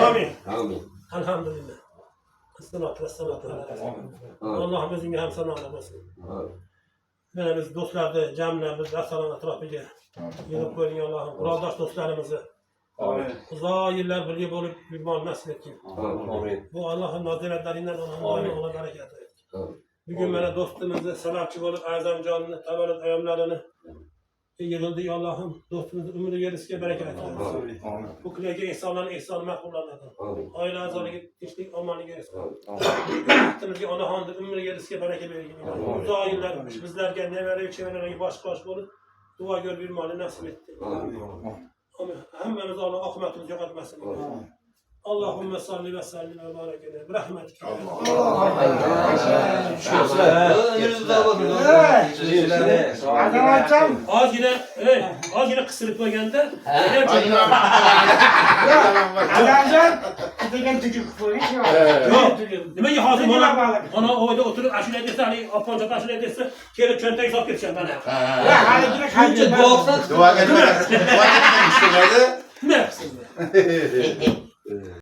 Amin. Amin. Elhamdülillah. Salatu ve salatu ala Resulullah. Allah'ım özünge hem sana alamasın. Böyle biz dostlarda, cemlerimiz, Resul'un etrafıca yılıp koyun Allah'ım. Kuraldaş dostlarımızı. Uzağa yıllar birliği olup bir mal nasip et ki. Bu Allah'ın naziretlerinden ona bereket et. Bugün bana dostumuzu, sanatçı olup Azam canını, tabanın ayamlarını yığıldı Allah'ım. Dostumuzun ümrü gerisi bereket et. Bu kılege insanların ihsanı mahkullarladı. Aile azarı geçtik, amanı gerisi. Yaptığımızda ona handı, ümrü gerisi bereket verin. Uzağa yıllar bizlerge ne veriyor, çevrelere baş olup dua gör bir mali nasip etti. Hemmemiz Allah akımetimizi yok etmesin. Allahümme salli ve sellim ve barekele. Rahmetike. Az yine kısırıp geldi. Adamcan giden tükük koyuyor. Demek ki hazım ona orada oturup aşure edilse hani apanca aşure edilse kelip çönteyi sap geçeceğim bana. Hadi Dua etmek istiyorlardı. Ne yapsın?